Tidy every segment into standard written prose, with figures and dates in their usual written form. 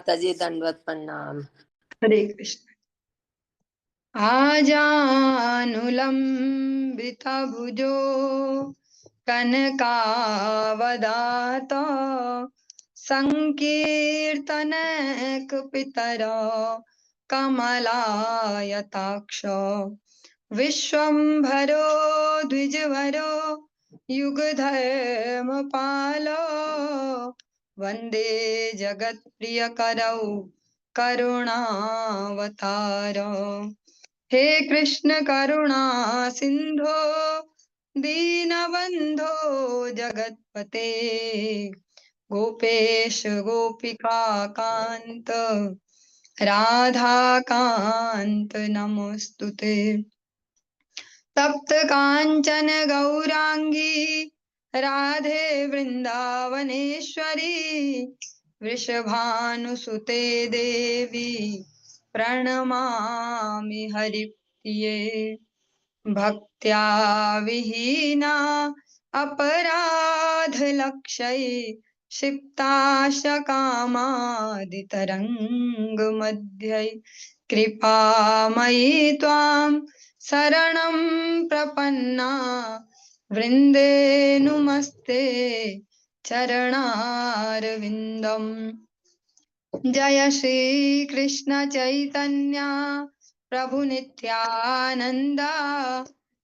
माता जी, दंडवत प्रणाम। हरे कृष्ण। आजानुलंबिता भुजो कनकावदात संकीर्तनैक पितरो कमलायताक्ष विश्वम्भरो द्विजभरो युगधर्मपालो वन्दे जगत्प्रियकरौ करुणावतार। हे कृष्ण करुणा सिंधो दीनबंधो जगतपते गोपेश गोपिका कांत राधा कांत नमोस्तुते। तप्त कांचन गौरांगी राधे वृंदावनेश्वरी वृषभानुसुते देवी प्रणमामि हरिप्रिये। भक्त्या विहीना अपराध लक्षये क्षिप्ताशकामादितरंग मध्यै कृपामयी त्वां शरणं प्रपन्ना वृंदे नुमस्ते चरणारविन्दम्। जय श्री कृष्ण चैतन्य प्रभु नित्यानंद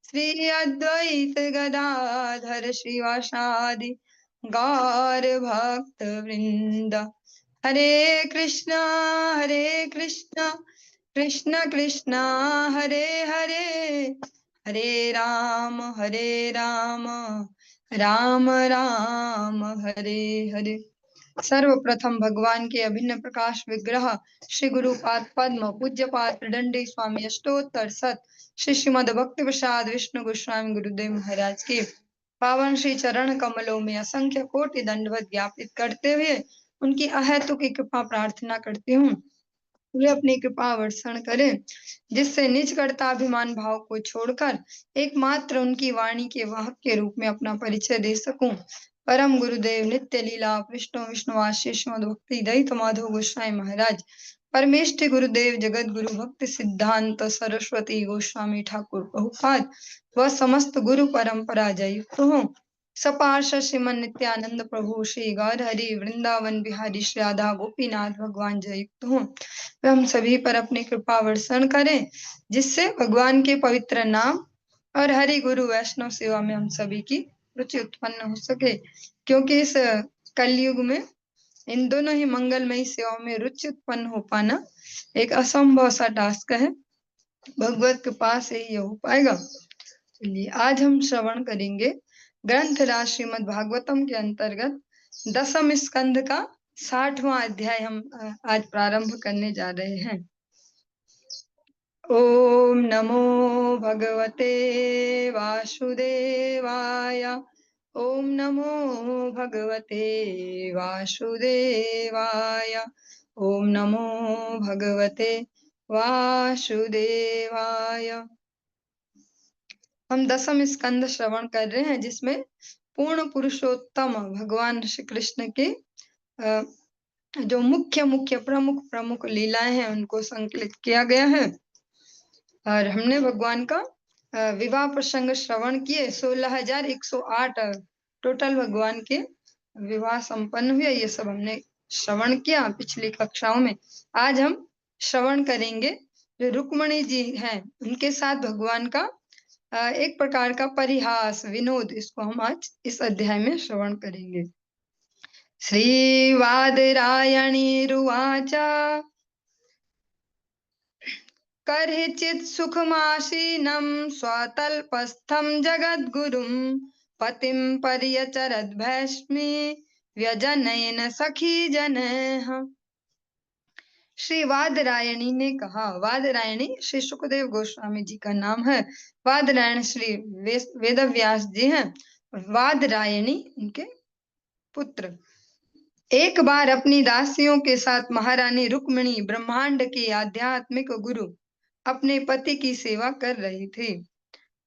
श्री अद्वैत गदाधर श्रीवासादि गौर भक्त वृंद। हरे कृष्ण कृष्ण कृष्ण हरे हरे, हरे राम राम राम हरे हरे। सर्वप्रथम भगवान के अभिन्न प्रकाश विग्रह श्री गुरुपाद पद्म पूज्य पाद दंडी स्वामी अष्टोत्तर सत श्री श्रीमद भक्ति प्रसाद विष्णु गोस्वामी गुरुदेव महाराज के पावन श्री चरण कमलों में असंख्य कोटि दंडवत ज्ञापित करते हुए उनकी अहेतु की कृपा प्रार्थना करती हूँ। वे अपनी कृपा वर्षण करें जिससे निज कर्ताभिमान भाव को छोड़कर एकमात्र उनकी वाणी के वाहक के रूप में अपना परिचय दे सकूं। परम गुरुदेव नित्य लीला विष्णु विष्णुवासी श्रीमद् भक्ति दयित माधव गोस्वामी महाराज, परमेष्ठि गुरुदेव जगत गुरु भक्ति सिद्धांत सरस्वती गोस्वामी ठाकुर प्रभुपाद व समस्त गुरु परंपरा जय युक्त हो। सपार्षद श्रीमन नित्यानंद प्रभु श्री गौर हरि वृंदावन बिहारी श्री राधा गोपीनाथ भगवान जय युक्त हो। वे हम सभी पर अपनी कृपा वर्षण करें जिससे भगवान के पवित्र नाम और हरि गुरु वैष्णव सेवा में हम सभी की रुचि उत्पन्न हो सके, क्योंकि इस कलयुग में इन दोनों ही मंगलमयी सेवाओं में रुचि उत्पन्न हो पाना एक असंभव सा टास्क है। भगवत कृपा से ही हो पाएगा। चलिए आज हम श्रवण करेंगे ग्रंथराज श्रीमद् भागवतम के अंतर्गत दसम स्कंध का 60वां अध्याय हम आज प्रारंभ करने जा रहे हैं। ओम नमो भगवते वासुदेवाय, ओम नमो भगवते वासुदेवाय, ओम नमो भगवते वासुदेवाय। हम दसम स्कंद श्रवण कर रहे हैं जिसमें पूर्ण पुरुषोत्तम भगवान श्री कृष्ण के जो मुख्य प्रमुख लीलाएं हैं उनको संकलित किया गया है। और हमने भगवान का विवाह प्रसंग श्रवण किए। 16,108 टोटल भगवान के विवाह संपन्न हुए। ये सब हमने श्रवण किया पिछली कक्षाओं में। आज हम श्रवण करेंगे जो रुक्मणी जी हैं उनके साथ भगवान का एक प्रकार का परिहास विनोद, इसको हम आज इस अध्याय में श्रवण करेंगे। श्रीवादरायणीरुवाच कर्हिचित् सुखमासीनं स्वतल्पस्थं जगद्गुरुं पतिं पर्यचरद्भैष्मी व्यजनेन सखी जनैः। श्री वादरायणी ने कहा, वादरायणी श्री सुखदेव गोस्वामी जी का नाम है। वादरायण श्री वेदव्यास जी हैं। वादरायणी उनके पुत्र। एक बार अपनी दासियों के साथ महारानी रुक्मिणी ब्रह्मांड की आध्यात्मिक गुरु अपने पति की सेवा कर रही थी।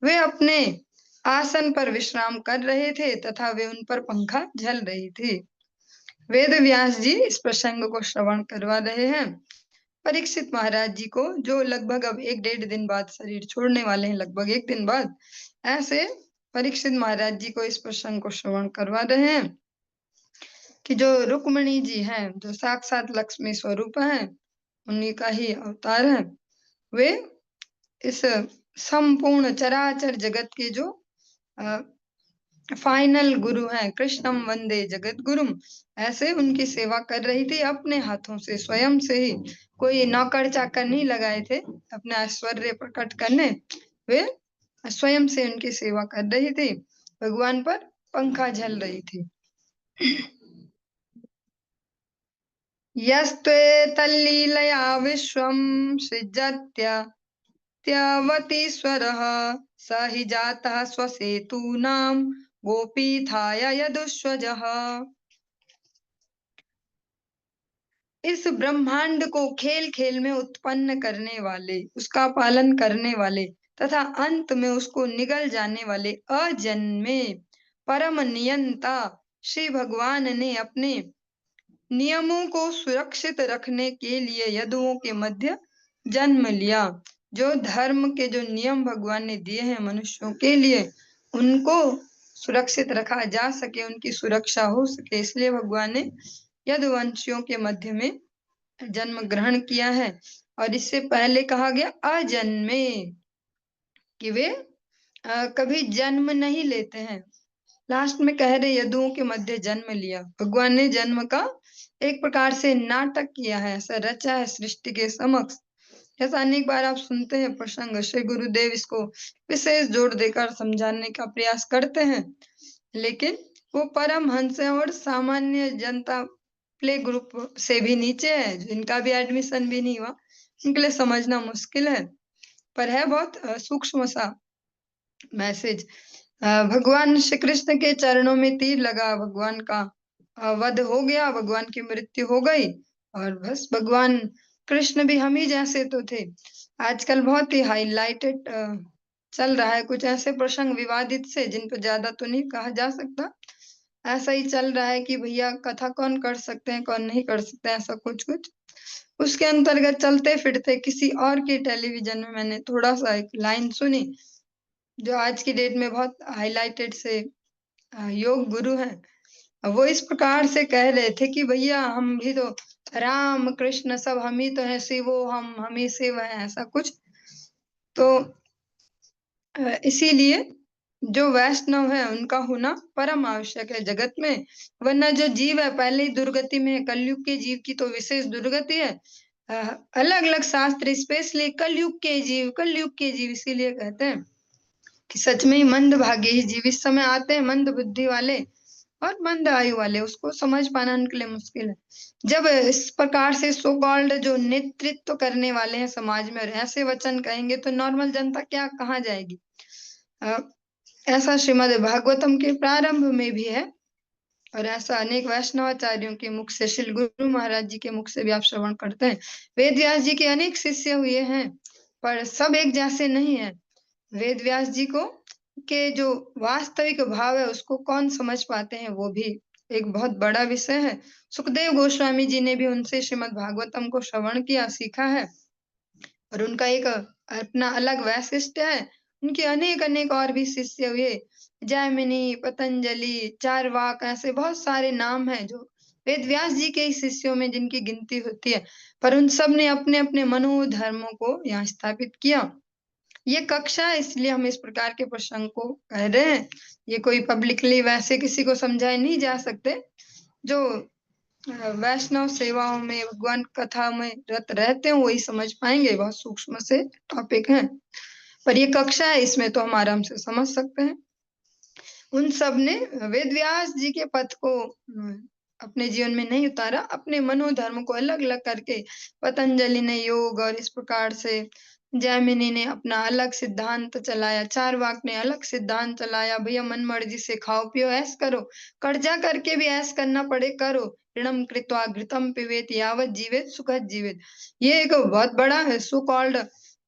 वे अपने आसन पर विश्राम कर रहे थे तथा वे उन पर पंखा झल रही थी। वेद व्यास जी इस प्रसंग को श्रवण करवा रहे हैं परीक्षित महाराज जी को, जो लगभग अब 1-1.5 दिन बाद शरीर छोड़ने वाले हैं, लगभग 1 दिन बाद। ऐसे परीक्षित महाराज जी को इस प्रसंग को श्रवण करवा रहे हैं कि जो रुक्मणी जी हैं, जो साक्षात लक्ष्मी स्वरूप हैं, उन्हीं का ही अवतार है। वे इस संपूर्ण चराचर जगत के जो फाइनल गुरु हैं, कृष्णम वंदे जगत गुरुम, ऐसे उनकी सेवा कर रही थी अपने हाथों से, स्वयं से ही। कोई नौकर चाकर नहीं लगाए थे अपना ऐश्वर्य प्रकट करने, वे स्वयं से उनकी सेवा कर रही थी, भगवान पर पंखा झल रही थी। यस्त्वेतल्लीलया विश्वं सृजत्यवतीश्वरः स हि जातः स्वसेतूनां गोपीथाय यदुष्वजः। इस ब्रह्मांड को खेल खेल में उत्पन्न करने वाले, उसका पालन करने वाले तथा अंत में उसको निगल जाने वाले अजन्मे परम नियंता श्री भगवान ने अपने नियमों को सुरक्षित रखने के लिए यदुओं के मध्य जन्म लिया। जो धर्म के जो नियम भगवान ने दिए हैं मनुष्यों के लिए, उनको सुरक्षित रखा जा सके, उनकी सुरक्षा हो सके, इसलिए भगवान ने यदुवंशियों के मध्य में जन्म ग्रहण किया है। और इससे पहले कहा गया अजन्मे, कि वे कभी जन्म नहीं लेते हैं। लास्ट में कह रहे यदुओं के मध्य जन्म लिया। भगवान ने जन्म का एक प्रकार से नाटक किया है, ऐसा रचा है सृष्टि के समक्ष। ऐसा अनेक बार आप सुनते हैं प्रसंग, श्री गुरुदेव इसको विशेष जोर देकर समझाने का प्रयास करते हैं, लेकिन वो परम हंस है और सामान्य जनता प्ले ग्रुप से भी नीचे है, जिनका भी एडमिशन भी नहीं हुआ, उनके लिए समझना मुश्किल है, पर है बहुत सूक्ष्म सा मैसेज। भगवान श्री कृष्ण के चरणों में तीर लगा, भगवान का वध हो गया, भगवान की मृत्यु हो गई, और बस भगवान कृष्ण भी हम ही जैसे तो थे। आजकल बहुत ही हाईलाइटेड चल रहा है कुछ ऐसे प्रसंग विवादित से, जिन पर ज्यादा तो नहीं कहा जा सकता। ऐसा ही चल रहा है कि भैया कथा कौन कर सकते हैं, कौन नहीं कर सकते, ऐसा कुछ कुछ उसके अंतर्गत चलते फिरते किसी और के टेलीविजन में मैंने थोड़ा सा एक लाइन सुनी, जो आज की डेट में बहुत हाईलाइटेड से योग गुरु हैं। वो इस प्रकार से कह रहे थे कि भैया हम भी तो राम कृष्ण सब हम ही तो हैं, शिवो हम ही शिव हैं, ऐसा कुछ। तो इसीलिए जो वैष्णव है उनका होना परम आवश्यक है जगत में, वरना जो जीव है पहले ही दुर्गति में है। कलयुग के जीव की तो विशेष दुर्गति है। अलग अलग शास्त्र स्पेशली कलयुग के जीव इसीलिए कहते हैं कि सच में ही मंद भागे ही जीव इस समय आते हैं, मंद बुद्धि वाले और मंद आयु वाले, उसको समझ पाना उनके लिए मुश्किल है। जब इस प्रकार से सो कॉल्ड जो नेतृत्व करने वाले हैं समाज में, और ऐसे वचन कहेंगे तो नॉर्मल जनता क्या कहाँ जाएगी। ऐसा श्रीमद् भागवतम के प्रारंभ में भी है, और ऐसा अनेक वैष्णवाचार्यों के मुख से, श्री गुरु महाराज जी के मुख से भी आप श्रवण करते हैं। वेद व्यास जी के अनेक शिष्य हुए हैं, पर सब एक जैसे नहीं है। वेद व्यास जी को के जो वास्तविक भाव है उसको कौन समझ पाते हैं, वो भी एक बहुत बड़ा विषय है। सुखदेव गोस्वामी जी ने भी उनसे श्रीमद् भागवतम को श्रवण किया, सीखा है, और उनका एक अपना अलग वैशिष्ट्य है। उनके अनेक अनेक और भी शिष्य हुए, जैमिनी, पतंजलि, चारवाक, ऐसे बहुत सारे नाम हैं जो वेद व्यास जी के ही शिष्यों में जिनकी गिनती होती है, पर उन सब ने अपने अपने मनोधर्मों को यहाँ स्थापित किया। ये कक्षा है, इसलिए हम इस प्रकार के प्रसंग को कह रहे हैं। ये कोई पब्लिकली वैसे किसी को समझाए नहीं जा सकते। जो वैष्णव सेवाओं में, भगवान कथा में रत रहते हैं, वही समझ पाएंगे। बहुत सूक्ष्म से टॉपिक हैं, पर ये कक्षा है, इसमें तो हम आराम से समझ सकते हैं। उन सब ने वेद व्यास जी के पथ को अपने जीवन में नहीं उतारा, अपने मनोधर्म को अलग अलग करके। पतंजलि ने योग, और इस प्रकार से जैमिनी ने अपना अलग सिद्धांत चलाया, चारवाक ने अलग सिद्धांत चलाया, भैया मन मर्जी से खाओ पियो ऐस करो, कर्जा करके भी ऐस करना पड़े करो, ऋणम कृत्वा घृतम पिबेत यावत जीवेत सुखद जीवेत। ये एक बहुत बड़ा है सो कॉल्ड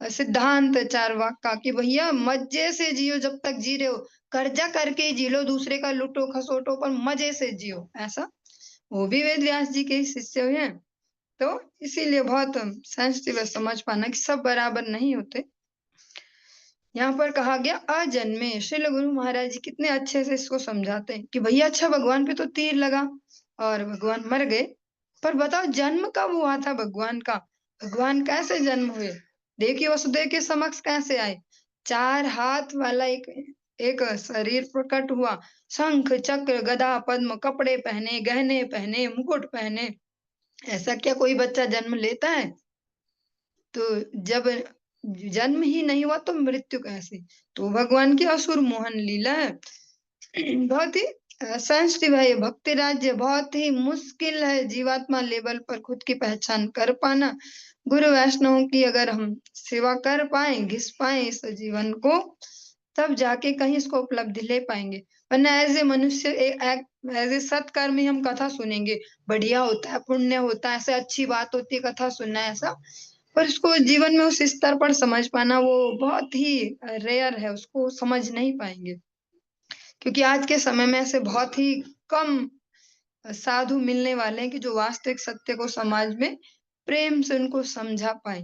सिद्धांत चारवाक का, कि भैया मजे से जियो जब तक जी रहे हो, कर्जा करके जी लो, दूसरे का लूटो खसोटो पर मजे से जियो, ऐसा वो भी वेद व्यास जी के ही शिष्य हुए हैं। तो इसीलिए बहुत सेंसिटिव है समझ पाना कि सब बराबर नहीं होते। यहाँ पर कहा गया अजन्मे। श्रील गुरु महाराज जी कितने अच्छे से इसको समझाते हैं कि भैया अच्छा भगवान पे तो तीर लगा और भगवान मर गए, पर बताओ जन्म कब हुआ था भगवान का? भगवान कैसे जन्म हुए? देखिए वसुदेव के समक्ष कैसे आए? 4 हाथ वाला एक एक शरीर प्रकट हुआ, शंख चक्र गदा पद्म, कपड़े पहने, गहने पहने, मुकुट पहने। ऐसा क्या कोई बच्चा जन्म लेता है? तो जब जन्म ही नहीं हुआ तो मृत्यु कैसे? तो भगवान की असुर मोहन लीला है। बहुत ही सेंसिटिव है ये भक्ति राज्य। बहुत ही मुश्किल है जीवात्मा लेवल पर खुद की पहचान कर पाना। गुरु वैष्णव की अगर हम सेवा कर पाए, घिस पाए इस जीवन को, तब जाके कहीं इसको उपलब्धि ले पाएंगे। वरना एज ए मनुष्य, एज ए सत्कर्मी हम कथा सुनेंगे, बढ़िया होता है, पुण्य होता है, ऐसे अच्छी बात होती है कथा सुनना है ऐसा, पर उसको जीवन में उस स्तर पर समझ पाना वो बहुत ही रेयर है, उसको समझ नहीं पाएंगे। क्योंकि आज के समय में ऐसे बहुत ही कम साधु मिलने वाले हैं कि जो वास्तविक सत्य को समाज में प्रेम से उनको समझा पाए,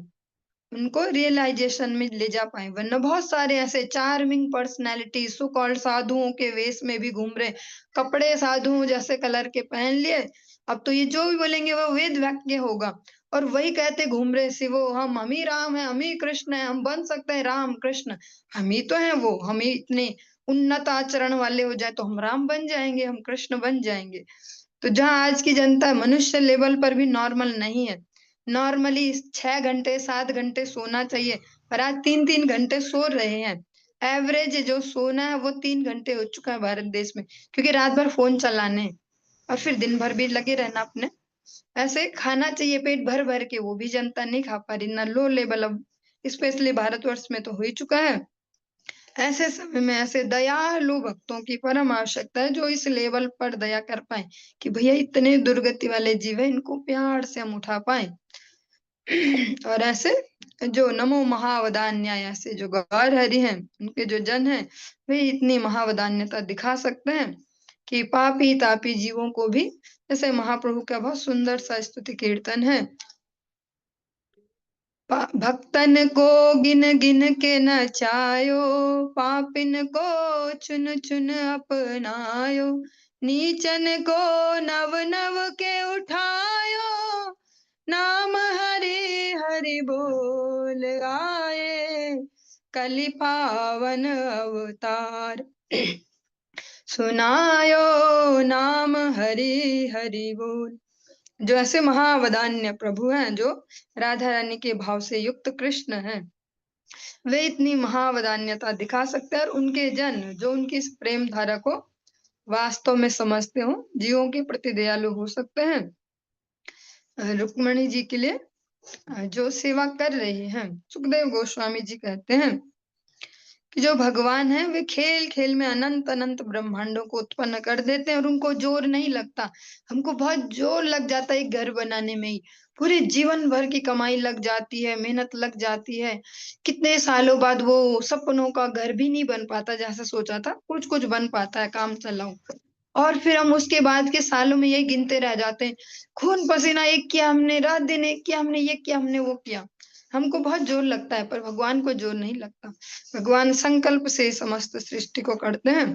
उनको रियलाइजेशन में ले जा पाए। वरना बहुत सारे ऐसे चार्मिंग पर्सनैलिटी सो कॉल्ड साधुओं के वेश में भी घूम रहे, कपड़े साधुओं जैसे कलर के पहन लिए। अब तो ये जो भी बोलेंगे वो वेद वाक्य होगा, और वही कहते घूम रहे शिवो हम ही राम है, हम ही कृष्ण है, हम बन सकते हैं राम कृष्ण, हम ही तो हैं वो, हम ही इतने उन्नत आचरण वाले हो जाए तो हम राम बन जाएंगे, हम कृष्ण बन जाएंगे। तो जहाँ आज की जनता मनुष्य लेवल पर भी नॉर्मल नहीं है, नॉर्मली 6 घंटे 7 घंटे सोना चाहिए, पर आज 3-3 घंटे सो रहे हैं। एवरेज जो सोना है वो 3 घंटे हो चुका है भारत देश में, क्योंकि रात भर फोन चलाने और फिर दिन भर भी लगे रहना अपने। ऐसे खाना चाहिए पेट भर भर के, वो भी जनता नहीं खा पा रही ना, लो लेवल अब स्पेशली भारतवर्ष में तो हो ही चुका है। ऐसे समय में ऐसे दयालु भक्तों की परम आवश्यकता है, जो इस लेवल पर दया कर पाए कि भैया इतने दुर्गति वाले जीव है, इनको प्यार से हम उठा पाए। और ऐसे जो नमो महावदान्याय ऐसे जो गौर हरि हैं, उनके जो जन हैं, वे इतनी महावदान्यता दिखा सकते हैं कि पापी तापी जीवों को भी, जैसे महाप्रभु का बहुत सुंदर सा स्तुति कीर्तन है, भक्तन को गिन गिन के नचायो, पापिन को चुन चुन अपनायो, नीचन को नव नव के उठायो, नाम हरि हरि बोल आए, कलि पावन अवतार सुनायो, नाम हरि हरि बोल। जो ऐसे महावदान्य प्रभु हैं, जो राधा रानी के भाव से युक्त कृष्ण हैं, वे इतनी महावदान्यता दिखा सकते हैं, और उनके जन जो उनकी इस प्रेम धारा को वास्तव में समझते हो, जीवों के प्रति दयालु हो सकते हैं। रुक्मणी जी के लिए जो सेवा कर रहे हैं, सुखदेव गोस्वामी जी कहते हैं कि जो भगवान है वे खेल खेल में अनंत अनंत ब्रह्मांडों को उत्पन्न कर देते हैं, और उनको जोर नहीं लगता। हमको बहुत जोर लग जाता है एक घर बनाने में ही, पूरे जीवन भर की कमाई लग जाती है, मेहनत लग जाती है, कितने सालों बाद वो सपनों का घर भी नहीं बन पाता जैसा सोचा था, कुछ कुछ बन पाता है काम चलाओ, और फिर हम उसके बाद के सालों में यही गिनते रह जाते हैं, खून पसीना एक किया हमने, रात दिन एक किया हमने, ये किया हमने, वो किया। हमको बहुत जोर लगता है, पर भगवान को जोर नहीं लगता। भगवान संकल्प से समस्त सृष्टि को करते हैं।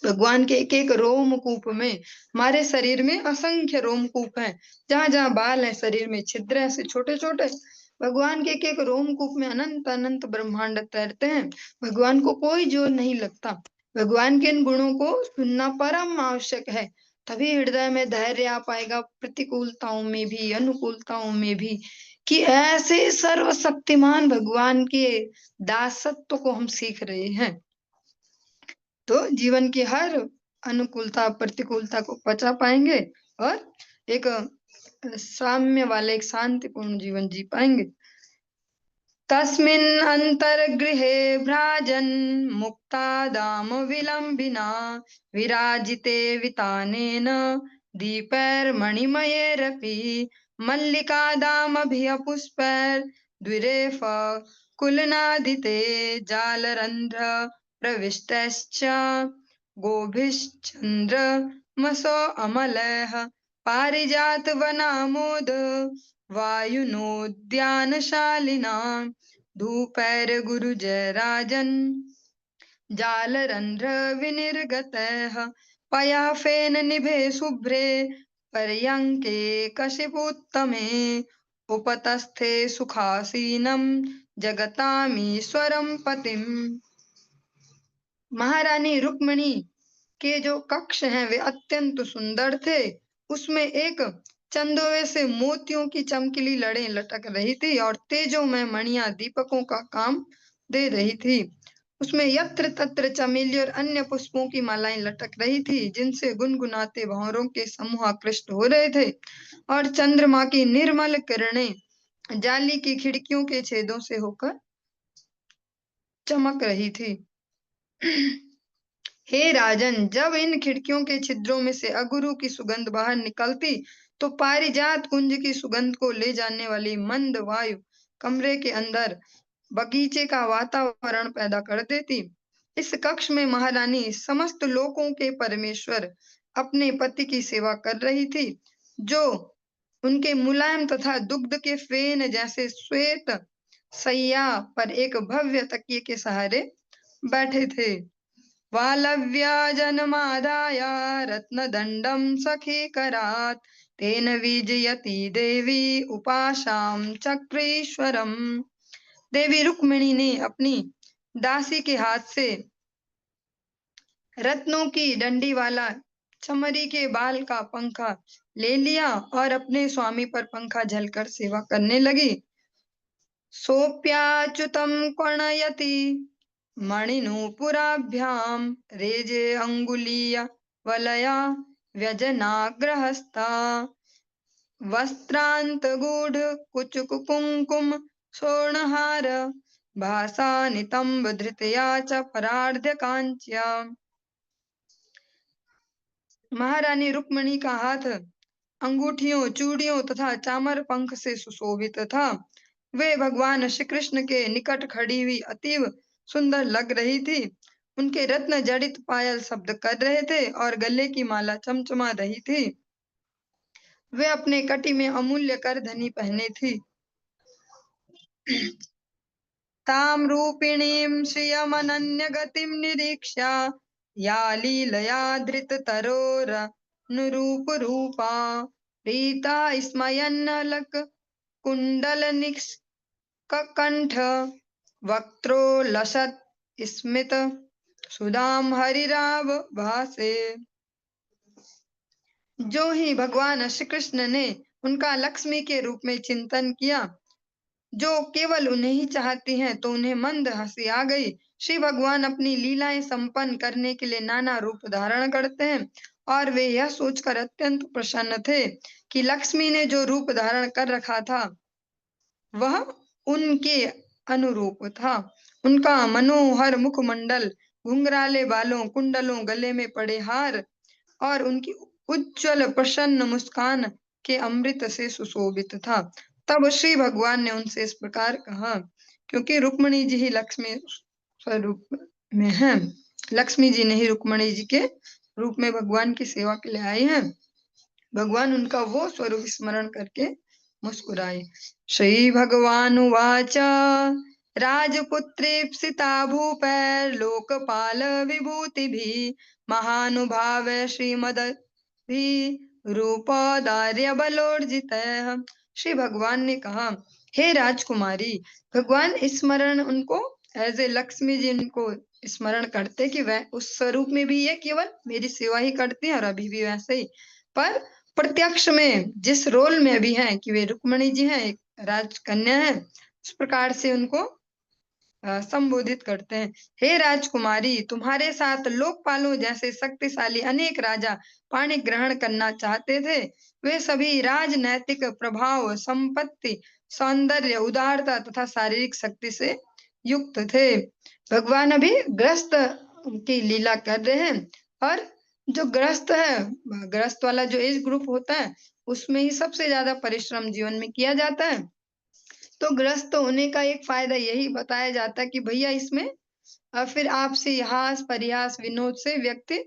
भगवान के एक एक रोमकूप में, हमारे शरीर में असंख्य रोमकूप हैं, जहां जहां बाल है शरीर में छिद्र है ऐसे छोटे छोटे, भगवान के एक एक रोमकूप में अनंत अनंत ब्रह्मांड तैरते हैं। भगवान को कोई जोर नहीं लगता। भगवान के इन गुणों को सुनना परम आवश्यक है, तभी हृदय में धैर्य आ पाएगा, प्रतिकूलताओं में भी अनुकूलताओं में भी, कि ऐसे सर्वशक्तिमान भगवान के दासत्व को हम सीख रहे हैं, तो जीवन की हर अनुकूलता प्रतिकूलता को पचा पाएंगे, और एक साम्य वाले एक शांतिपूर्ण जीवन जी पाएंगे। तस्मिन् अंतर्गृहे भ्राजन् मुक्ता दाम विलंबिना, विराजिते वितानेन दीपैर्मणिमयैरपि, मल्लिका दामभिः पुष्पैर्द्विरेफ कुलनादिते, जालरन्ध्र प्रविष्टश्च गोभिश्चन्द्रमसो अमलः, पारिजात वनामोद वायुनोद्यानशालिना धूपैर गुरुजय राजन जालरन्ध्र विनिर्गतः पयाफेन निभे शुभ्रे पर्यङ्के कशिपुत्तमे उपतस्थे सुखासीनं जगतामीश्वरं पतिम्। महारानी रुक्मिणी के जो कक्ष हैं वे अत्यंत सुंदर थे। उसमें एक चंदोवे से मोतियों की चमकीली लड़ें लटक रही थी और तेजोमय मणियां दीपकों का काम दे रही थी। उसमें यत्र तत्र चमेली और अन्य पुष्पों की मालाएं लटक रही थी, जिनसे गुनगुनाते भंवरों के समूह आकृष्ट हो रहे थे और चंद्रमा की निर्मल किरणें जाली की खिड़कियों के छेदों से होकर चमक रही थी। हे राजन, जब इन खिड़कियों के छिद्रों में से अगुरु की सुगंध बाहर निकलती तो पारिजात कुंज की सुगंध को ले जाने वाली मंद वायु कमरे के अंदर बगीचे का वातावरण पैदा कर देती। इस कक्ष में महारानी समस्त लोकों के परमेश्वर अपने पति की सेवा कर रही थी, जो उनके मुलायम तथा दुग्ध के फेन जैसे श्वेत सैया पर एक भव्य तकिए के सहारे बैठे थे। वालव्या जनमादाय रत्नदण्डं सखीकरात् तेन विजयती देवी उपाशां चक्रेश्वरम्। देवी रुक्मिणी ने अपनी दासी के हाथ से रत्नों की डंडी वाला चमरी के बाल का पंखा ले लिया और अपने स्वामी पर पंखा झलकर सेवा करने लगी। सोऽप्याच्युतं कर्णयति मणिनूपुराभ्यां रेजे अंगुलीय वलया व्यजनाग्रहस्ता वस्त्रान्तगूढ कुचकुकुङ्कुम स्वर्णहार भासा नितंब धृतया च परार्ध्य कांच्या। महारानी रुक्मिणी का हाथ अंगूठियों, चूड़ियों तथा चामर पंख से सुशोभित था। वे भगवान श्री कृष्ण के निकट खड़ी हुई अतीव सुंदर लग रही थी। उनके रत्न जड़ित पायल शब्द कर रहे थे और गले की माला चमचमा रही थी। वे अपने कटी में अमूल्य करधनी पहने थी। ताम रूपिणीं श्रियमनन्य गतिं निरीक्ष्य या लीलया धृत तरोर नुरूप रूपा रीता स्मयन्नलक कुंडल निष्ककंठ वक्त्रोलसत् स्मित सुदाम हरिराव भासे। जो ही भगवान श्री कृष्ण ने उनका लक्ष्मी के रूप में चिंतन किया, जो केवल उन्हें ही चाहती हैं, तो उन्हें मंद हंसी आ गई। श्री भगवान अपनी लीलाएं संपन्न करने के लिए नाना रूप धारण करते हैं और वे यह सोचकर अत्यंत प्रसन्न थे कि लक्ष्मी ने जो रूप धारण कर रखा था वह उनके अनुरूप था। उनका मनोहर मुखमंडल, घुंघराले बालों, कुंडलों, गले में पड़े हार और उनकी उज्जवल प्रसन्न मुस्कान के अमृत से सुशोभित था। तब श्री भगवान ने उनसे इस प्रकार कहा, क्योंकि रुक्मिणी जी ही लक्ष्मी स्वरूप में हैं। लक्ष्मी जी ने ही रुक्मिणी जी के रूप में भगवान की सेवा के लिए आई हैं। भगवान उनका वो स्वरूप स्मरण करके मुस्कुराए। श्री भगवान उवाच राजपुत्रीप्सिता भूपैर्लोकपाल विभूतिभिः महानुभाव श्रीमदभि रूपौदार्य बलोर्जितः। श्री भगवान ने कहा, हे राजकुमारी, भगवान स्मरण उनको एज ए लक्ष्मी जी उनको स्मरण करते कि वह उस स्वरूप में भी ये केवल मेरी सेवा ही करती हैं और अभी भी वैसे ही, पर प्रत्यक्ष में जिस रोल में अभी हैं कि वे रुक्मिणी जी हैं, एक राजकन्या है, उस प्रकार से उनको संबोधित करते हैं। हे राजकुमारी, तुम्हारे साथ लोकपालों जैसे शक्तिशाली अनेक राजा पाणी ग्रहण करना चाहते थे। वे सभी राजनैतिक प्रभाव, संपत्ति, सौंदर्य, उदारता तथा शारीरिक शक्ति से युक्त थे। भगवान अभी ग्रस्त की लीला कर रहे हैं और जो ग्रस्त है, ग्रस्त वाला जो एज ग्रुप होता है, उसमें ही सबसे ज्यादा परिश्रम जीवन में किया जाता है। तो ग्रस्त होने का एक फायदा यही बताया जाता है कि भैया इसमें फिर आपसे हास परिहास विनोद से व्यक्ति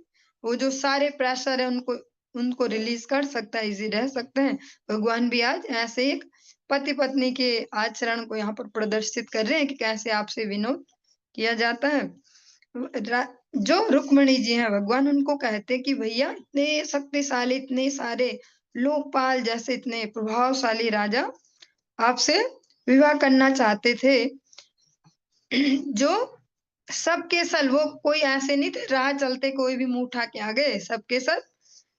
वो जो सारे प्रेशर है उनको उनको रिलीज कर सकता है, इजी रह सकते हैं। भगवान भी आज ऐसे एक पति पत्नी के आचरण को यहाँ पर प्रदर्शित कर रहे हैं कि कैसे आपसे विनोद किया जाता है। जो रुक्मणी जी हैं भगवान उनको कहते कि भैया इतने शक्तिशाली, इतने सारे लोकपाल जैसे इतने प्रभावशाली राजा आपसे विवाह करना चाहते थे। जो सबके सल, वो कोई ऐसे नहीं थे राह चलते कोई भी मुंह उठा के आ गए, सबके सब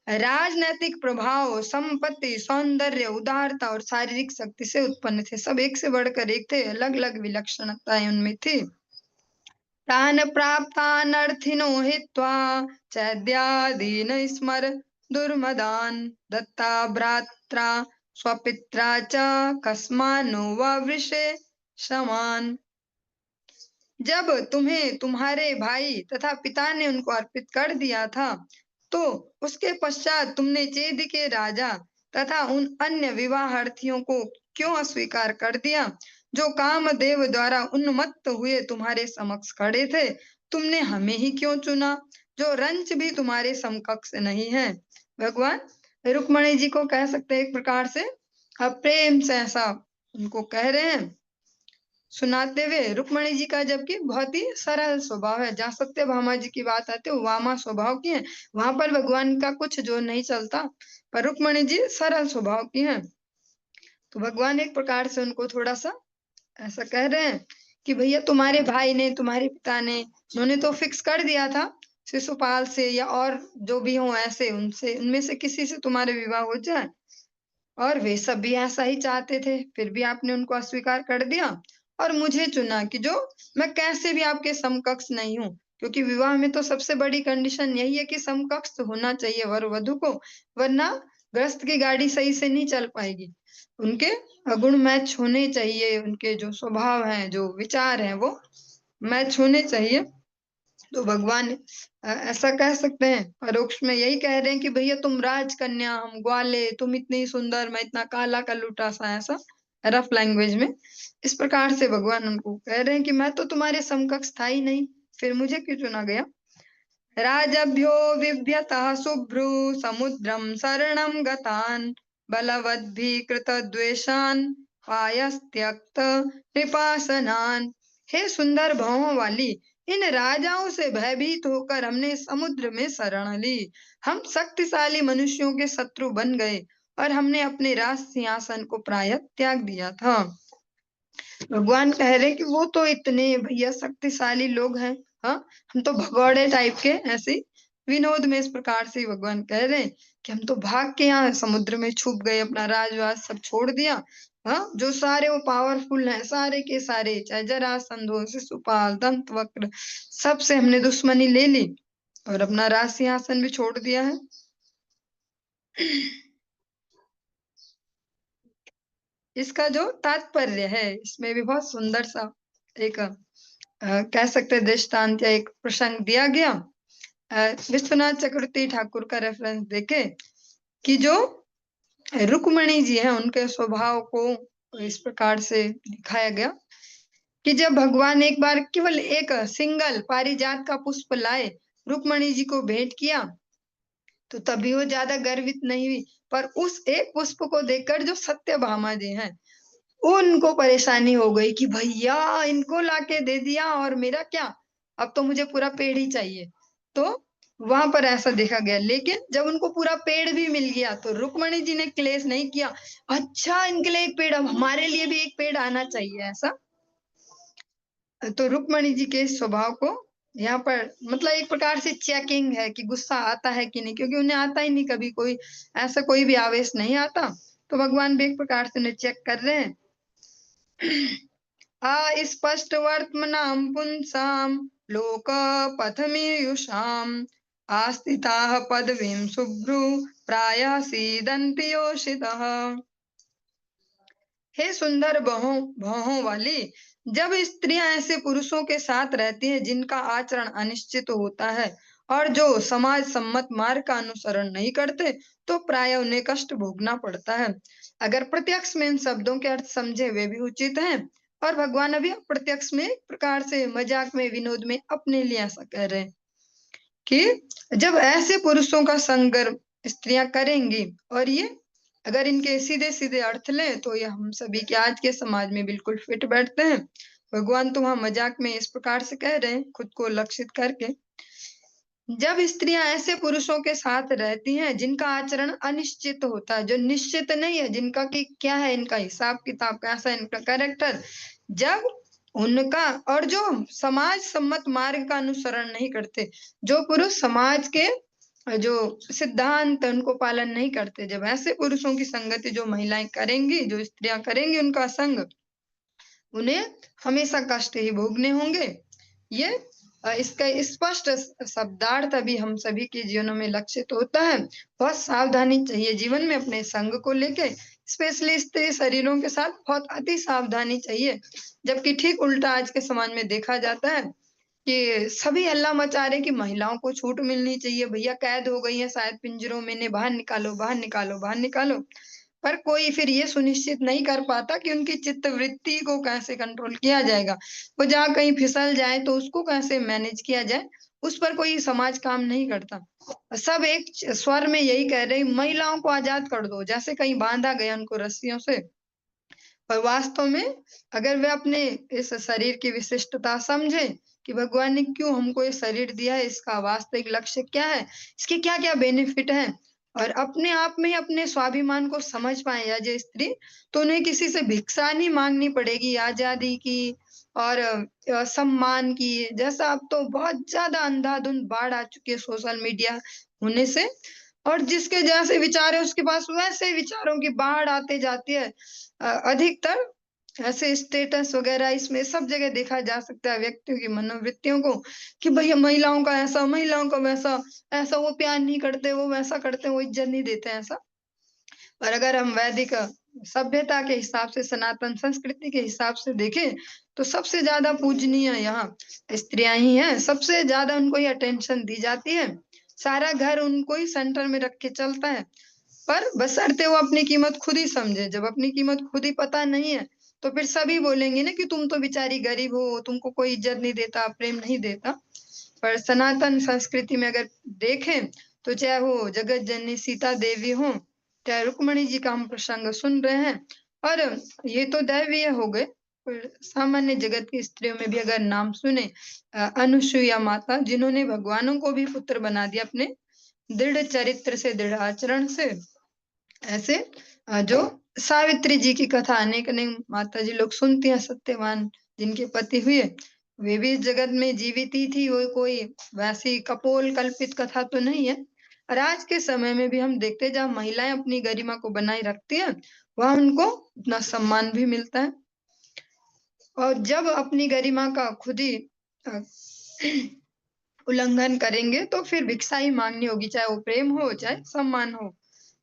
राजनैतिक प्रभाव, संपत्ति, सौंदर्य, उदारता और शारीरिक शक्ति से उत्पन्न थे। सब एक से बढ़कर एक थे, अलग अलग विलक्षणताएं उनमें थी। तान प्राप्तानर्थिनो हित्वा चैद्यादीन स्मर दुर्मदान दत्ता भ्रात्रा स्वपित्रा च कस्मानो ववृषे समान। जब तुम्हें तुम्हारे भाई तथा पिता ने उनको अर्पित कर दिया था, तो उसके पश्चात तुमने चेद के राजा तथा उन अन्य विवाहार्थियों को क्यों अस्वीकार कर दिया, जो कामदेव द्वारा उन्मत्त हुए तुम्हारे समक्ष खड़े थे? तुमने हमें ही क्यों चुना, जो रंच भी तुम्हारे समकक्ष नहीं है? भगवान रुक्मणी जी को कह सकते हैं एक प्रकार से प्रेम से ऐसा उनको कह रहे हैं सुनाते हुए। रुक्मणी जी का जबकि बहुत ही सरल स्वभाव है। जहाँ सत्यभामा जी की बात आती है, वामा स्वभाव की है, वहां पर भगवान का कुछ जोर नहीं चलता, पर रुक्मणी जी सरल स्वभाव की हैं। तो भगवान एक प्रकार से उनको थोड़ा सा ऐसा कह रहे हैं कि भैया तुम्हारे भाई ने, तुम्हारे पिता ने, उन्होंने तो फिक्स कर दिया था शिशुपाल से या और जो भी हो ऐसे, उनसे, उनमें से किसी से तुम्हारे विवाह हो जाए, और वे सब भी ऐसा ही चाहते थे, फिर भी आपने उनको अस्वीकार कर दिया और मुझे चुना कि जो मैं कैसे भी आपके समकक्ष नहीं हूँ, क्योंकि विवाह में तो सबसे बड़ी कंडीशन यही है कि समकक्ष होना चाहिए वर वधु को, वरना गृहस्थ की गाड़ी सही से नहीं चल पाएगी। उनके गुण मैच होने चाहिए, उनके जो स्वभाव हैं, जो विचार हैं, वो मैच होने चाहिए। तो भगवान ऐसा कह सकते हैं, परोक्ष में यही कह रहे हैं कि भैया तुम राजकन्या, हम ग्वाले, तुम इतनी सुंदर, मैं इतना काला कलूटा सा, ऐसा रफ लैंग्वेज में इस प्रकार से भगवान उनको कह रहे हैं कि मैं तो तुम्हारे समकक्ष था ही नहीं, फिर मुझे क्यों चुना गया? राजभ्यो विव्यतः शुभ्रु समुद्रम शरणं गतान बलवद्भिः कृतद्वेषान् पायस्त्यक्त कृपासनान। हे सुंदर भवों वाली, इन राजाओं से भयभीत होकर हमने समुद्र में शरण ली। हम शक्तिशाली मनुष्यों के शत्रु बन गए और हमने अपने राज सिंहासन को प्रायः त्याग दिया था। भगवान कह रहे कि वो तो इतने भैया शक्तिशाली लोग हैं, हाँ, हम तो भगौड़े टाइप के, ऐसे विनोद में इस प्रकार से भगवान कह रहे हैं कि हम तो भाग के यहाँ समुद्र में छुप गए, अपना राजवास सब छोड़ दिया। हाँ, जो सारे वो पावरफुल हैं, सारे के सारे, चाहे जरासंध हो, शिशुपाल, दंतवक्र, सबसे हमने दुश्मनी ले ली और अपना राज सिंहासन भी छोड़ दिया है। इसका जो तात्पर्य है, इसमें भी बहुत सुंदर सा एक कह सकते हैं दृष्टांत या एक प्रसंग दिया गया। विश्वनाथ चक्रवर्ती ठाकुर का रेफरेंस देके कि जो रुक्मणी जी हैं उनके स्वभाव को इस प्रकार से दिखाया गया कि जब भगवान एक बार केवल एक सिंगल पारिजात का पुष्प लाए, रुक्मणी जी को भेंट किया, तो तभी वो ज्यादा गर्वित नहीं हुई, पर उस एक पुष्प को देखकर जो सत्यभामा जी हैं उनको परेशानी हो गई कि भैया इनको लाके दे दिया और मेरा क्या, अब तो मुझे पूरा पेड़ ही चाहिए। तो वहां पर ऐसा देखा गया, लेकिन जब उनको पूरा पेड़ भी मिल गया तो रुक्मणी जी ने क्लेश नहीं किया, अच्छा इनके लिए एक पेड़, अब हमारे लिए भी एक पेड़ आना चाहिए, ऐसा। तो रुक्मणी जी के स्वभाव को यहाँ पर मतलब एक प्रकार से चेकिंग है कि गुस्सा आता है कि नहीं, क्योंकि उन्हें आता ही नहीं, कभी कोई ऐसा कोई भी आवेश नहीं आता, तो भगवान भी एक प्रकार से उन्हें चेक कर रहे हैं। अस्पष्ट वर्त्मनां पुंसां लोक पथमीयुषाम् आस्थिताः पदवीं शुभ्रु प्रायः सीदन्ति योषितः। हे सुंदर भौहों वाली, जब स्त्रियां ऐसे पुरुषों के साथ रहती हैं जिनका आचरण अनिश्चित होता है और जो समाज सम्मत मार्ग का अनुसरण नहीं करते, तो प्राय उन्हें कष्ट भोगना पड़ता है। अगर प्रत्यक्ष में इन शब्दों के अर्थ समझे वे भी उचित हैं, और भगवान अभी प्रत्यक्ष में एक प्रकार से मजाक में, विनोद में अपने लिए ऐसा कह रहे हैं कि जब ऐसे पुरुषों का संग स्त्रियां करेंगी। और ये अगर इनके सीधे सीधे अर्थ लें तो ये हम सभी के आज के समाज में बिल्कुल फिट बैठते हैं। भगवान तो वहां मजाक में इस प्रकार से कह रहे हैं खुद को लक्षित करके, जब स्त्रियां ऐसे पुरुषों के साथ रहती हैं जिनका आचरण अनिश्चित होता है, जो निश्चित नहीं है, जिनका कि क्या है इनका हिसाब किताब, कैसा है इनका कैरेक्टर, जब उनका, और जो समाज सम्मत मार्ग का अनुसरण नहीं करते, जो पुरुष समाज के जो सिद्धांत उनको पालन नहीं करते, जब ऐसे पुरुषों की संगति जो महिलाएं करेंगी, जो स्त्रियां करेंगी उनका संग, उन्हें हमेशा कष्ट ही भोगने होंगे। ये इसका स्पष्ट शब्दार्थ अभी हम सभी के जीवनों में लक्षित होता है। बहुत सावधानी चाहिए जीवन में अपने संग को लेके, स्पेशली स्त्री शरीरों के साथ बहुत अति सावधानी चाहिए। जबकि ठीक उल्टा आज के समाज में देखा जाता है कि सभी हल्ला मचा रहे कि महिलाओं को छूट मिलनी चाहिए, भैया कैद हो गई है शायद पिंजरों में, इन्हें बाहर निकालो, बाहर निकालो, बाहर निकालो। पर कोई फिर ये सुनिश्चित नहीं कर पाता कि उनकी चित्तवृत्ति को कैसे कंट्रोल किया जाएगा। वो जहाँ कहीं फिसल जाए तो उसको कैसे मैनेज किया जाए, उस पर कोई समाज काम नहीं करता। सब एक स्वर में यही कह रहे महिलाओं को आजाद कर दो, जैसे कहीं बांधा गया उनको रस्सियों से। पर वास्तव में अगर वे अपने इस शरीर की विशिष्टता समझे कि भगवान ने क्यों हमको ये शरीर दिया है, इसका वास्तविक लक्ष्य क्या है, इसके क्या क्या बेनिफिट है, और अपने आप में ही अपने स्वाभिमान को समझ पाए या जो स्त्री, तो उन्हें किसी से भिक्षा नहीं मांगनी पड़ेगी आजादी की और सम्मान की। जैसा अब तो बहुत ज्यादा अंधाधुंध बाढ़ आ चुकी है सोशल मीडिया होने से, और जिसके जैसे विचार है उसके पास वैसे विचारों की बाढ़ आते जाती है। अधिकतर ऐसे स्टेटस वगैरह इसमें सब जगह देखा जा सकता है व्यक्तियों की मनोवृत्तियों को, कि भैया महिलाओं का ऐसा, महिलाओं का वैसा, ऐसा वो प्यार नहीं करते, वो वैसा करते, वो इज्जत नहीं देते, ऐसा। पर अगर हम वैदिक सभ्यता के हिसाब से, सनातन संस्कृति के हिसाब से देखें, तो सबसे ज्यादा पूजनीय यहाँ स्त्रियां ही हैं। सबसे ज्यादा उनको ही अटेंशन दी जाती है, सारा घर उनको ही सेंटर में रख के चलता है। पर बशर्ते वो अपनी कीमत खुद ही समझे। जब अपनी कीमत खुद ही पता नहीं है तो फिर सभी बोलेंगे ना कि तुम तो बेचारी गरीब हो, तुमको कोई इज्जत नहीं देता, प्रेम नहीं देता। पर सनातन संस्कृति में अगर देखें तो चाहे वो जगत जननी सीता देवी हो, चाहे रुक्मणी जी का हम प्रसंग सुन रहे हैं, और ये तो दैवीय हो गए, पर सामान्य जगत की स्त्रियों में भी अगर नाम सुने, अनुसुईया माता, जिन्होंने भगवानों को भी पुत्र बना दिया अपने दृढ़ चरित्र से, दृढ़ आचरण से। ऐसे जो सावित्री जी की कथा अनेक अनेक माता जी लोग सुनती हैं, सत्यवान जिनके पति हुए, वे भी इस जगत में जीवित ही थी, वो कोई वैसी कपोल कल्पित कथा तो नहीं है। और आज के समय में भी हम देखते हैं जहाँ महिलाएं अपनी गरिमा को बनाए रखती हैं, वहां उनको उतना सम्मान भी मिलता है। और जब अपनी गरिमा का खुद ही अ, उल्लंघन करेंगे तो फिर भिक्षा ही मांगनी होगी, चाहे वो प्रेम हो चाहे सम्मान हो।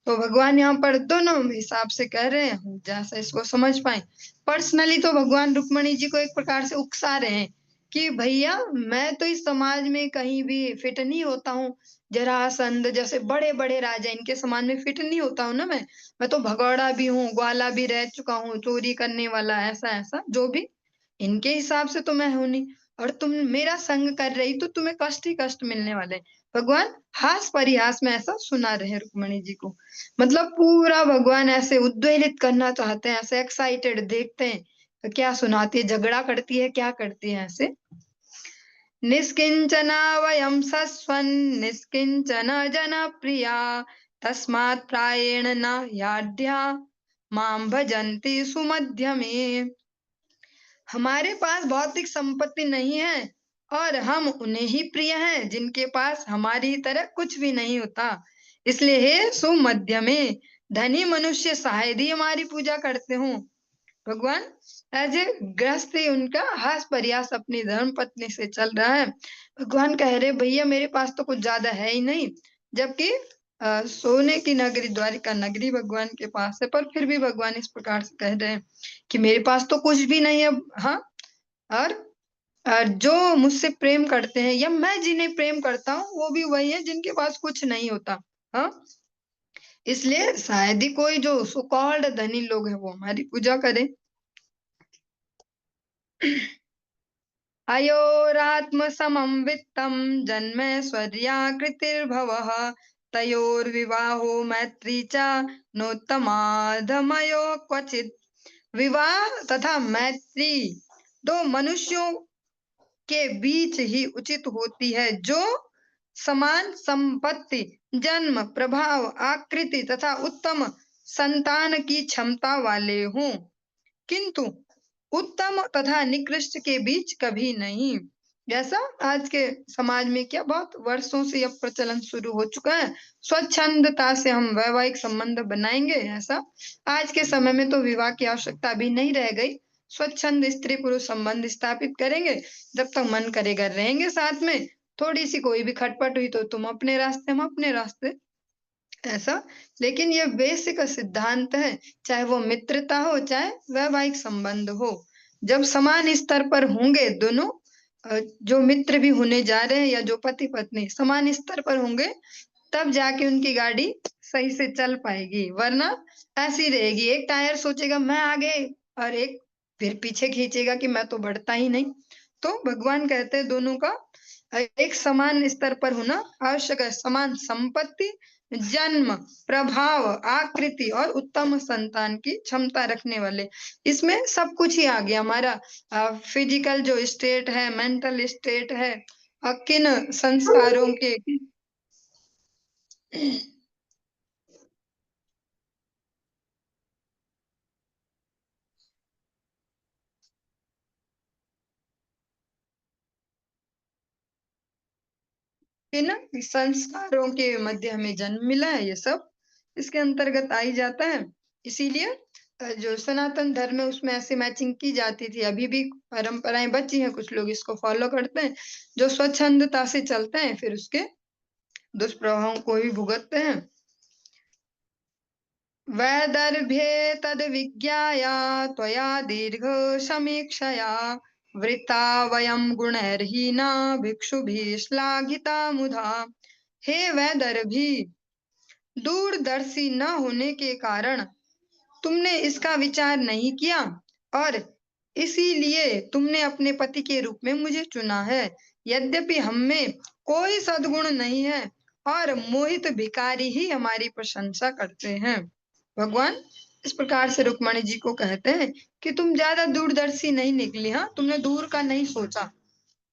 तो भगवान यहाँ पर दोनों हिसाब से कह रहे हैं, जैसा इसको समझ पाए। पर्सनली तो भगवान रुक्मणी जी को एक प्रकार से उकसा रहे हैं कि भैया मैं तो इस समाज में कहीं भी फिट नहीं होता हूँ। जरासंध जैसे बड़े बड़े राजा, इनके समाज में फिट नहीं होता हूँ ना मैं तो भगौड़ा भी हूँ, ग्वाला भी रह चुका हूँ, चोरी करने वाला, ऐसा ऐसा जो भी। इनके हिसाब से तो मैं हूं नहीं, और तुम मेरा संग कर रही तो तुम्हें कष्ट ही कष्ट मिलने वाले हैं। भगवान हास परिहास में ऐसा सुना रहे हैं रुक्मणी जी को। मतलब पूरा भगवान ऐसे उद्वेलित करना चाहते हैं, ऐसे एक्साइटेड देखते हैं तो क्या सुनाती है, झगड़ा करती है, क्या करती है ऐसे। निष्किंचना वयं सस्वन् निष्किंचन जनप्रिया तस्मात् प्रायेण न याढ्या मां भजन्ति सुमध्यमे। हमारे पास भौतिक संपत्ति नहीं है और हम उन्हें ही प्रिय हैं जिनके पास हमारी तरह कुछ भी नहीं होता। इसलिए हे सुमध्य में धनी मनुष्य शायद ही हमारी पूजा करते हो। भगवान एज ए गृहस्थ ही उनका हास प्रयास अपनी धर्म पत्नी से चल रहा है। भगवान कह रहे भैया मेरे पास तो कुछ ज्यादा है ही नहीं, जबकि सोने की नगरी द्वारिका नगरी भगवान के पास है, पर फिर भी भगवान इस प्रकार से कह रहे हैं कि मेरे पास तो कुछ भी नहीं है। हाँ, और जो मुझसे प्रेम करते हैं या मैं जिन्हें प्रेम करता हूँ वो भी वही है जिनके पास कुछ नहीं होता। हाँ, इसलिए शायद ही कोई जो सो कॉल्ड धनी लोग हैं वो हमारी पूजा करें। अयोरात्म समं वित्तम जन्मैश्वर्याकृतिर्भवः तयोर्विवाहो मैत्री च नोत्तमाधमयो क्वचित। विवाह तथा मैत्री दो मनुष्यों के बीच ही उचित होती है जो समान संपत्ति, जन्म, प्रभाव, आकृति तथा उत्तम संतान की क्षमता वाले हों, किंतु उत्तम तथा निकृष्ट के बीच कभी नहीं। जैसा आज के समाज में क्या बहुत वर्षों से यह प्रचलन शुरू हो चुका है, स्वच्छंदता से हम वैवाहिक संबंध बनाएंगे, ऐसा आज के समय में तो विवाह की आवश्यकता भी नहीं रह गई। स्वच्छंद स्त्री पुरुष संबंध स्थापित करेंगे, जब तक मन करेगा रहेंगे साथ में, थोड़ी सी कोई भी खटपट हुई तो तुम अपने रास्ते हम अपने रास्ते, ऐसा। लेकिन यह बेसिक सिद्धांत है, चाहे वो मित्रता हो चाहे वैवाहिक संबंध हो, जब समान स्तर पर होंगे दोनों, जो मित्र भी होने जा रहे हैं या जो पति पत्नी समान स्तर पर होंगे, तब जाके उनकी गाड़ी सही से चल पाएगी, वरना ऐसी रहेगी, एक टायर सोचेगा मैं आगे और एक फिर पीछे खींचेगा कि मैं तो बढ़ता ही नहीं। तो भगवान कहते हैं दोनों का एक समान स्तर पर होना आवश्यक है, समान संपत्ति, जन्म, प्रभाव, आकृति और उत्तम संतान की क्षमता रखने वाले। इसमें सब कुछ ही आ गया, हमारा फिजिकल जो स्टेट है, मेंटल स्टेट है, किन संस्कारों के किन संस्कारों के मध्य हमें जन्म मिला है, ये सब इसके अंतर्गत आ ही जाता है। इसीलिए जो सनातन धर्म है उसमें ऐसे मैचिंग की जाती थी, अभी भी परंपराएं बची हैं, कुछ लोग इसको फॉलो करते हैं, जो स्वच्छंदता से चलते हैं फिर उसके दुष्प्रभावों को भी भुगतते हैं। वैदर्भ्ये तद विज्ञाय त्वया दीर्घ समीक्षया वृता वयं गुणैर्हीना भिक्षुभिः श्लाघिता मुधा। हे वैदर्भी, दूरदर्शी न होने के कारण तुमने इसका विचार नहीं किया और इसीलिए तुमने अपने पति के रूप में मुझे चुना है। यद्यपि हम में कोई सद्गुण नहीं है और मोहित भिखारी ही हमारी प्रशंसा करते हैं। भगवान इस प्रकार से रुक्मणी जी को कहते हैं कि तुम ज्यादा दूरदर्शी नहीं निकली, हाँ, तुमने दूर का नहीं सोचा,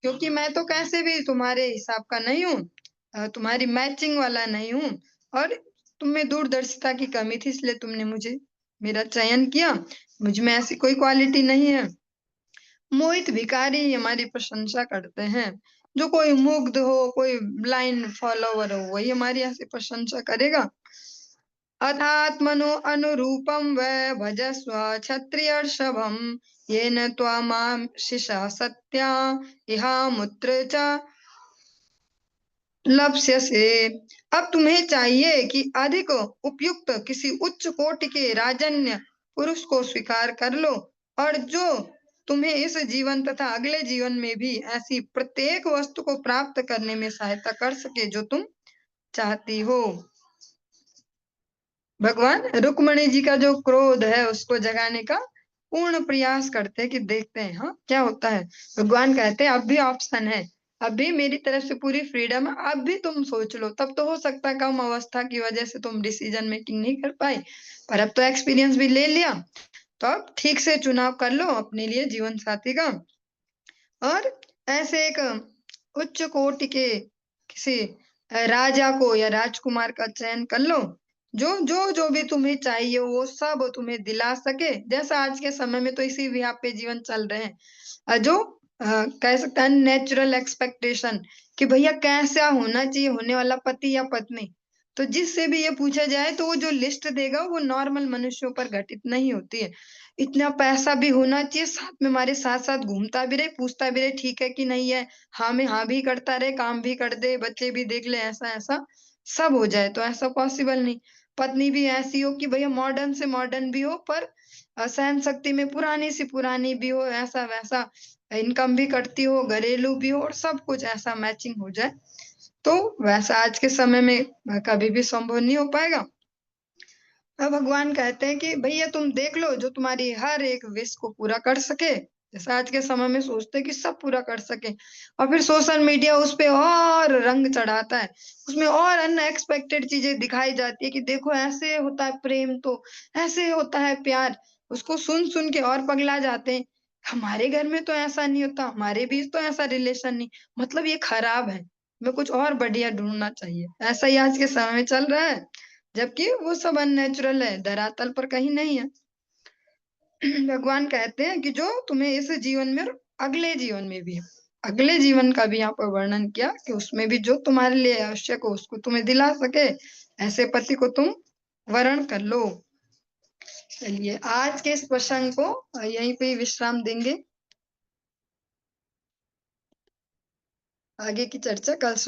क्योंकि मैं तो कैसे भी तुम्हारे हिसाब का नहीं हूँ, तुम्हारी मैचिंग वाला नहीं हूँ, और तुम में दूरदर्शिता की कमी थी, इसलिए तुमने मुझे मेरा चयन किया, मुझ में ऐसी कोई क्वालिटी नहीं है। मोहित भिखारी हमारी प्रशंसा करते हैं, जो कोई मुग्ध हो, कोई ब्लाइंड फॉलोवर हो, वही हमारी ऐसी प्रशंसा करेगा। अथात्मनो अनुरूपं वै भजस्व क्षत्रियर्षभं येन त्वामां शिशः सत्या इहामुत्र च लप्स्यसे। अब तुम्हें चाहिए कि अधिक उपयुक्त किसी उच्च कोटि के राजन्य पुरुष को स्वीकार कर लो, और जो तुम्हें इस जीवन तथा अगले जीवन में भी ऐसी प्रत्येक वस्तु को प्राप्त करने में सहायता कर सके जो तुम चाहती हो। भगवान रुक्मणी जी का जो क्रोध है उसको जगाने का पूर्ण प्रयास करते हैं कि देखते हैं हाँ क्या होता है। भगवान कहते हैं अब भी ऑप्शन है, अब भी मेरी तरफ से पूरी फ्रीडम है, अब भी तुम सोच लो। तब तो हो सकता है कम अवस्था की वजह से तुम डिसीजन मेकिंग नहीं कर पाए, पर अब तो एक्सपीरियंस भी ले लिया, तो अब ठीक से चुनाव कर लो अपने लिए जीवन साथी का, और ऐसे एक उच्च कोटि के किसी राजा को या राजकुमार का चयन कर लो, जो जो जो भी तुम्हें चाहिए वो सब तुम्हें दिला सके। जैसा आज के समय में तो इसी विवाह पे जीवन चल रहे हैं, जो कह सकते हैं नेचुरल एक्सपेक्टेशन कि भैया कैसा होना चाहिए होने वाला पति या पत्नी, तो जिससे भी ये पूछा जाए तो वो जो लिस्ट देगा वो नॉर्मल मनुष्यों पर घटित नहीं होती है। इतना पैसा भी होना चाहिए, साथ में हमारे साथ साथ घूमता भी रहे, पूछता भी रहे ठीक है कि नहीं है, हाँ में हाँ भी करता रहे, काम भी कर दे, बच्चे भी देख ले, ऐसा ऐसा सब हो जाए तो ऐसा पॉसिबल नहीं। पत्नी भी ऐसी हो कि भैया मॉडर्न से मॉडर्न भी हो, पर सहन शक्ति में पुरानी से पुरानी भी हो, ऐसा वैसा इनकम भी करती हो, घरेलू भी हो, और सब कुछ ऐसा मैचिंग हो जाए, तो वैसा आज के समय में कभी भी संभव नहीं हो पाएगा। अब भगवान कहते हैं कि भैया तुम देख लो जो तुम्हारी हर एक विश को पूरा कर सके, जैसे आज के समय में सोचते हैं कि सब पूरा कर सके, और फिर सोशल मीडिया उस पे और रंग चढ़ाता है, उसमें और अनएक्सपेक्टेड चीजें दिखाई जाती है कि देखो ऐसे होता है प्रेम, तो ऐसे होता है प्यार। उसको सुन सुन के और पगला जाते हैं। हमारे घर में तो ऐसा नहीं होता, हमारे बीच तो ऐसा रिलेशन नहीं, मतलब ये खराब है, हमें कुछ और बढ़िया ढूंढना चाहिए। ऐसा ही आज के समय में चल रहा है, जबकि वो सब अननेचुरल है, धरातल पर कहीं नहीं है। भगवान कहते हैं कि जो तुम्हें इस जीवन में और अगले जीवन में भी, अगले जीवन का भी यहाँ पर वर्णन किया कि उसमें भी जो तुम्हारे लिए आवश्यक हो उसको तुम्हें दिला सके, ऐसे पति को तुम वरण कर लो। चलिए आज के इस प्रसंग को यहीं पे ही विश्राम देंगे। आगे की चर्चा कल